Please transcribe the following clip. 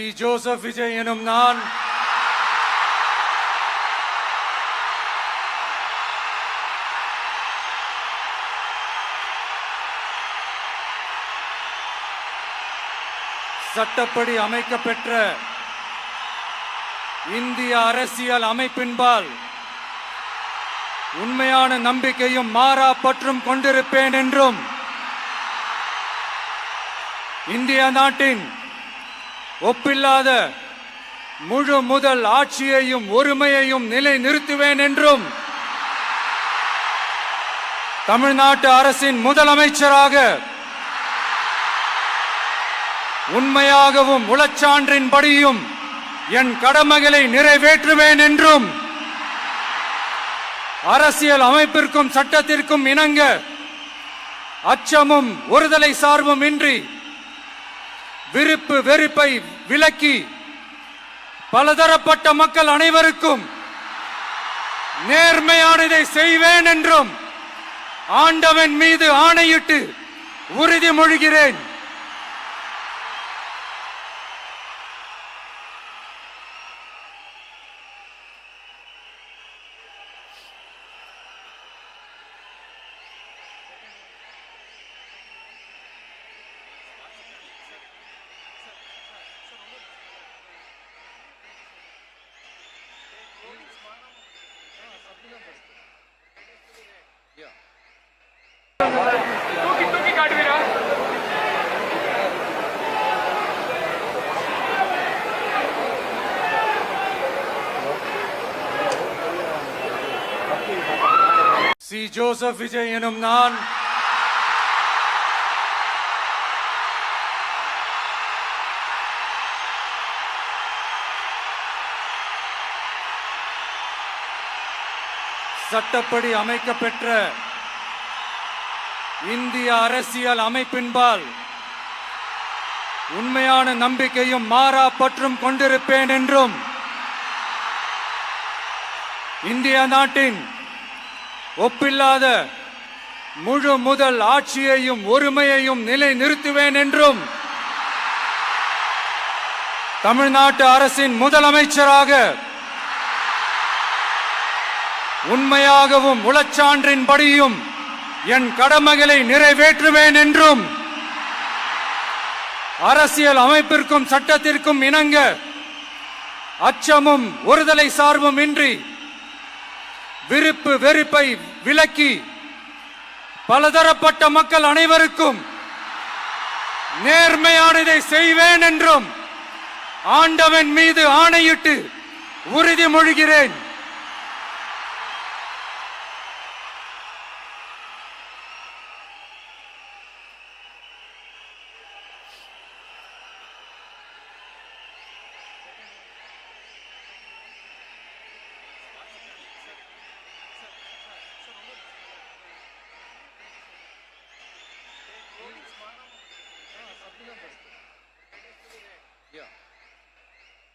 C Joseph Vijay எனும் நான் சட்டப்படி அமைக்கப்பெற்ற இந்திய அரசியல் அமைப்பின்பால் உண்மையான நம்பிக்கையும் மாறா பற்றும் கொண்டிருப்பேன் என்றும் இந்திய நாட்டின் ஒப்பில்லாத முழு முதல் ஆட்சியையும் ஒருமையையும் நிலை நிறுத்துவேன் என்றும் தமிழ்நாட்டு அரசின் முதலமைச்சராக உண்மையாகவும் உளச்சான்றின்படியும் என் கடமைகளை நிறைவேற்றுவேன் என்றும் அரசியல் அமைப்பிற்கும் சட்டத்திற்கும் இணங்க அச்சமும் ஒருதலை சார்பும் இன்றி விருப்பு வெறுப்பை விலக்கி பலதரப்பட்ட மக்கள் அனைவருக்கும் நேர்மையானதை செய்வேன் என்றும் ஆண்டவன் மீது ஆணையிட்டு உறுதிமொழிகிறேன். சி ஜோசப் விஜய் எனும் நான் சட்டப்படி அமைக்கப்பெற்ற இந்திய அரசியல் அமைப்பின்பால் உண்மையான நம்பிக்கையும் மாறா பற்றும் கொண்டிருப்பேன் என்றும் இந்திய நாட்டின் ஒப்பில்லாத முழு முதல் ஆட்சியையும் ஒருமையையும் நிலை நிறுத்துவேன் என்றும் தமிழ்நாட்டு அரசின் முதலமைச்சராக உண்மையாகவும் உளச்சான்றின்படியும் என் கடமைகளை நிறைவேற்றுவேன் என்றும் அரசியல் அமைப்பிற்கும் சட்டத்திற்கும் இணங்க அச்சமும் ஒருதலை சார்பும் இன்றி விருப்பு வெறுப்பை விலக்கி பலதரப்பட்ட மக்கள் அனைவருக்கும் நேர்மையானதை செய்வேன் என்றும் ஆண்டவன் மீது ஆணையிட்டு உறுதிமொழிகிறேன்.